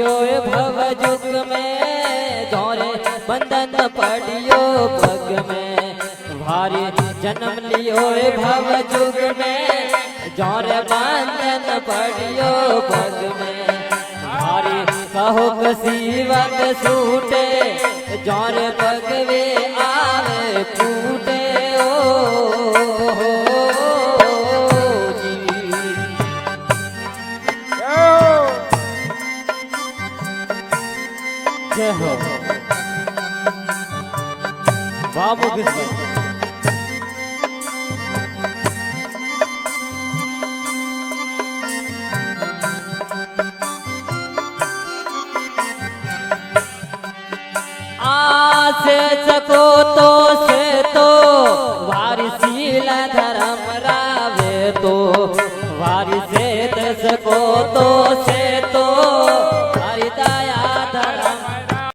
लियो भव जुग में जोरे बंधन पड़ियो पग में भारी जन्म लियो भव जुग में जोरे बंधन पड़ियो पग में भारी कहो कसीवत सूटे जोरे पगवे आवे फूटे जय हो वाह मुकेश भाई आसे सको तो वारिसीला धर्म रावे तो वारिसे सको तो